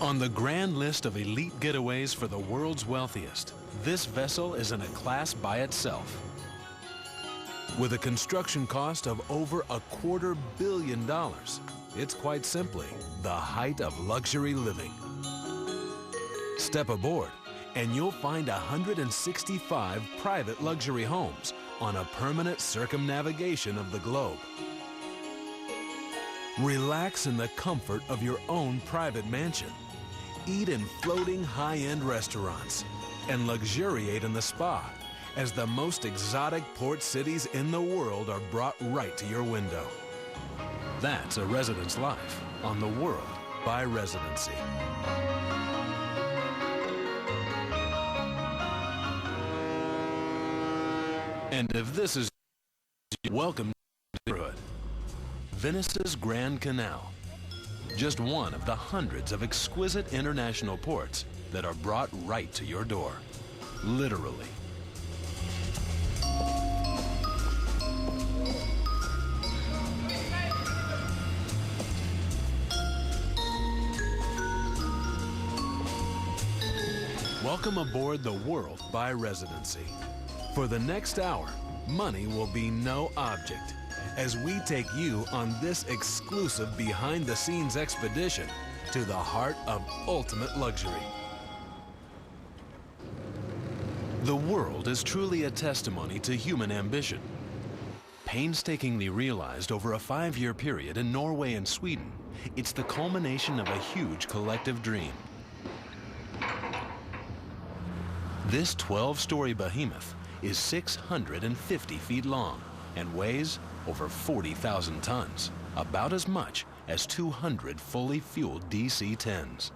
On the grand list of elite getaways for the world's wealthiest, this vessel is in a class by itself. With a construction cost of over $250 million, it's quite simply the height of luxury living. Step aboard, and you'll find 165 private luxury homes on a permanent circumnavigation of the globe. Relax in the comfort of your own private mansion. Eat in floating high-end restaurants and luxuriate in the spa as the most exotic port cities in the world are brought right to your window. That's a residence life on the World by ResidenSea. And if this is welcome to the neighborhood, Venice's Grand Canal, just one of the hundreds of exquisite international ports that are brought right to your door, literally. Welcome aboard the World by ResidenSea. For the next hour, money will be no object as we take you on this exclusive behind-the-scenes expedition to the heart of ultimate luxury. The World is truly a testimony to human ambition. Painstakingly realized over a 5-year period in Norway and Sweden, it's the culmination of a huge collective dream. This 12-story behemoth is 650 feet long and weighs over 40,000 tons, about as much as 200 fully fueled DC-10s.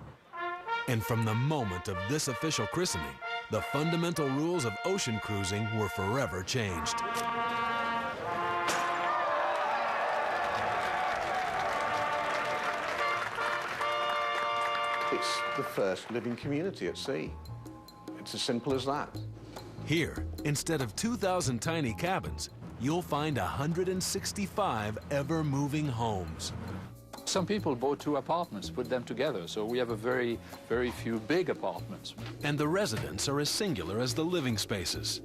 And from the moment of this official christening, the fundamental rules of ocean cruising were forever changed. It's the first living community at sea. It's as simple as that. Here, instead of 2,000 tiny cabins, you'll find 165 ever-moving homes. Some people bought 2 apartments, put them together, so we have a very few big apartments. And the residents are as singular as the living spaces.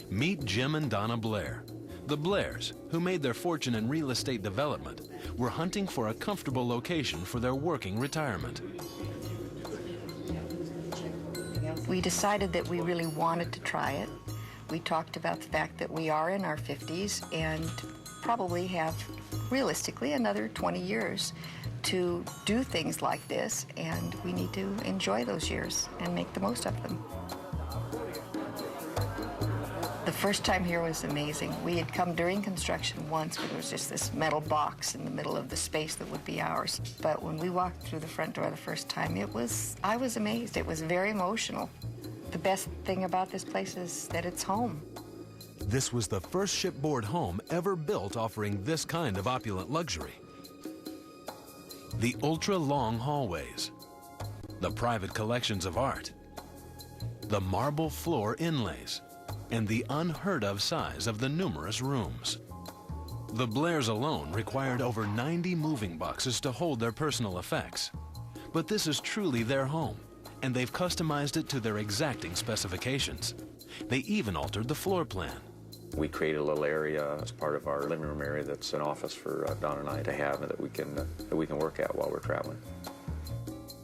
Meet Jim and Donna Blair. The Blairs, who made their fortune in real estate development, were hunting for a comfortable location for their working retirement. We decided that we really wanted to try it. We talked about the fact that we are in our 50s and probably have, realistically, another 20 years to do things like this, and we need to enjoy those years and make the most of them. The first time here was amazing. We had come during construction once where there was just this metal box in the middle of the space that would be ours. But when we walked through the front door the first time, I was amazed. It was very emotional. The best thing about this place is that it's home. This was the first shipboard home ever built offering this kind of opulent luxury. The ultra-long hallways, the private collections of art, the marble floor inlays, and the unheard-of size of the numerous rooms. The Blairs alone required over 90 moving boxes to hold their personal effects. But this is truly their home, and they've customized it to their exacting specifications. They even altered the floor plan. We created a little area as part of our living room area that's an office for Donna and I to have and that we can work at while we're traveling.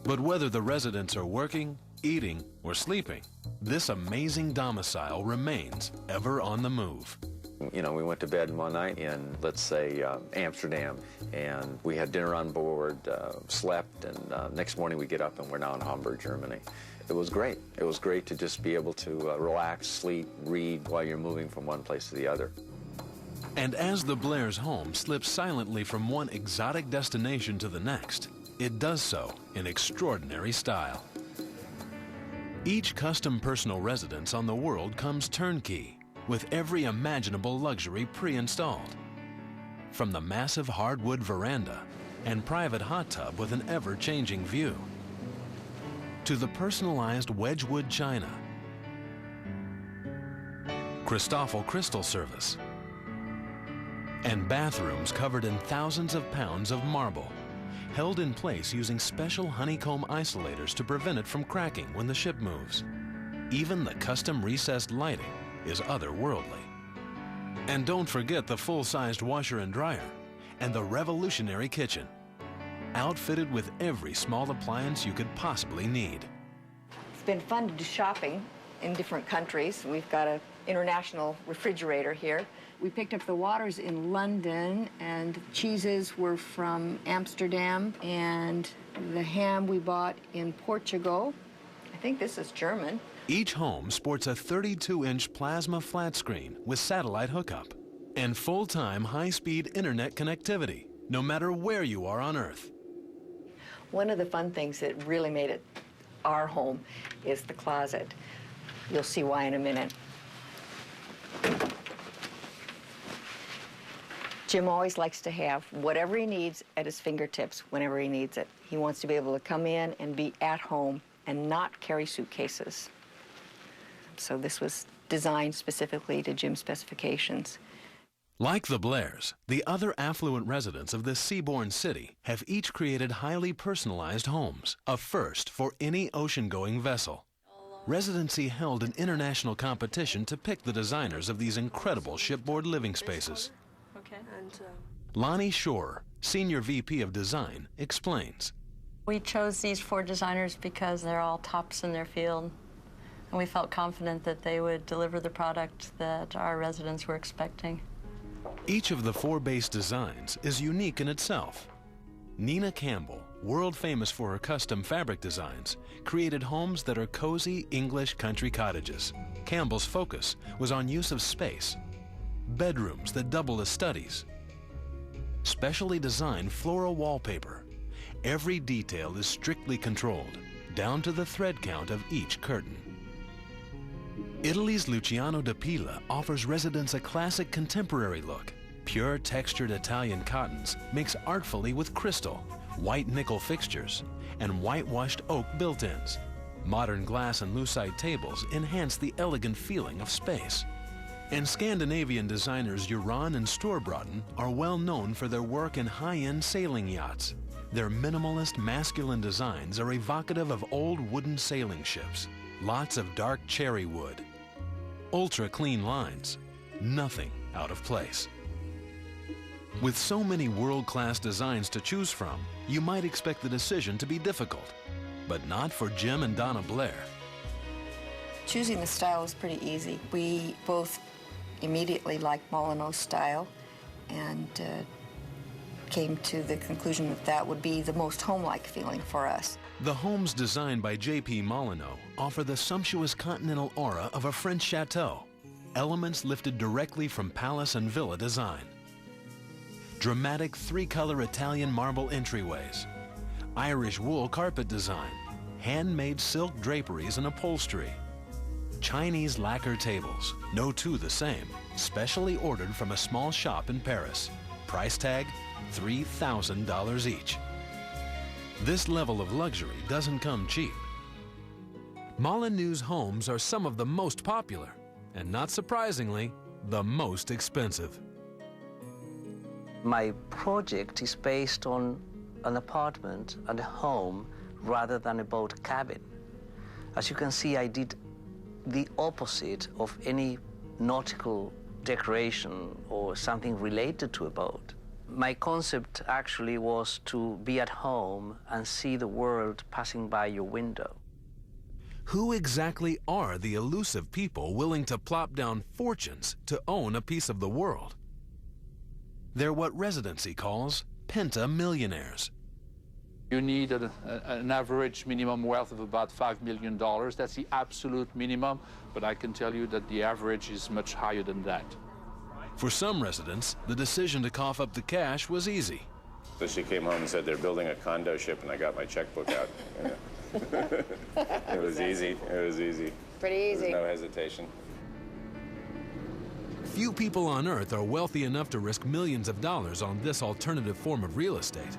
But whether the residents are working, eating, or sleeping, this amazing domicile remains ever on the move. You know, we went to bed one night in, let's say, Amsterdam, and we had dinner on board, slept, and next morning we get up and we're now in Hamburg, Germany. It was great. It was great to just be able to relax, sleep, read while you're moving from one place to the other. And as the Blairs' home slips silently from one exotic destination to the next, it does so in extraordinary style. Each custom personal residence on the World comes turnkey, with every imaginable luxury pre-installed. From the massive hardwood veranda and private hot tub with an ever-changing view, to the personalized Wedgwood china, Christoffel crystal service, and bathrooms covered in thousands of pounds of marble, held in place using special honeycomb isolators to prevent it from cracking when the ship moves. Even the custom recessed lighting is otherworldly. And don't forget the full-sized washer and dryer and the revolutionary kitchen, outfitted with every small appliance you could possibly need. It's been fun to do shopping in different countries. We've got an international refrigerator here. We picked up the waters in London, and cheeses were from Amsterdam, and the ham we bought in Portugal. I think this is German. Each home sports a 32-inch plasma flat screen with satellite hookup and full-time high-speed internet connectivity, no matter where you are on Earth. One of the fun things that really made it our home is the closet. You'll see why in a minute. Jim always likes to have whatever he needs at his fingertips whenever he needs it. He wants to be able to come in and be at home and not carry suitcases. So this was designed specifically to Jim's specifications. Like the Blairs, the other affluent residents of this seaborne city have each created highly personalized homes, a first for any ocean-going vessel. ResidenSea held an international competition to pick the designers of these incredible shipboard living spaces. Okay. Lonnie Shore, Senior VP of Design, explains. We chose these 4 designers because they're all tops in their field, and we felt confident that they would deliver the product that our residents were expecting. Each of the 4 base designs is unique in itself. Nina Campbell, world famous for her custom fabric designs, created homes that are cozy English country cottages. Campbell's focus was on use of space, bedrooms that double as studies, specially designed floral wallpaper. Every detail is strictly controlled, down to the thread count of each curtain. Italy's Luciano da Pila offers residents a classic contemporary look. Pure textured Italian cottons mix artfully with crystal, white nickel fixtures, and whitewashed oak built-ins. Modern glass and lucite tables enhance the elegant feeling of space. And Scandinavian designers Uran and Storbrodden are well known for their work in high-end sailing yachts. Their minimalist masculine designs are evocative of old wooden sailing ships. Lots of dark cherry wood. Ultra clean lines. Nothing out of place. With so many world-class designs to choose from, you might expect the decision to be difficult, but not for Jim and Donna Blair. Choosing the style was pretty easy. We both immediately liked Molyneux's style and came to the conclusion that that would be the most home-like feeling for us. The homes designed by J.P. Molyneux offer the sumptuous continental aura of a French chateau, elements lifted directly from palace and villa design. Dramatic 3-color Italian marble entryways, Irish wool carpet design, handmade silk draperies and upholstery, Chinese lacquer tables, no 2 the same, specially ordered from a small shop in Paris. Price tag, $3,000 each. This level of luxury doesn't come cheap. Molyneux's homes are some of the most popular, and not surprisingly, the most expensive. My project is based on an apartment and a home rather than a boat cabin. As you can see, I did the opposite of any nautical decoration or something related to a boat. My concept actually was to be at home and see the world passing by your window. Who exactly are the elusive people willing to plop down fortunes to own a piece of the world? They're what ResidenSea calls pentamillionaires. You need an average minimum wealth of about $5 million. That's the absolute minimum, but I can tell you that the average is much higher than that. For some residents, the decision to cough up the cash was easy. So she came home and said they're building a condo ship, and I got my checkbook out. It was easy. It was easy. Pretty easy. There was no hesitation. Few people on Earth are wealthy enough to risk millions of dollars on this alternative form of real estate.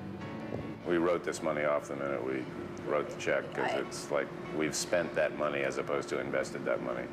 We wrote this money off the minute we wrote the check, because it's like we've spent that money as opposed to invested that money.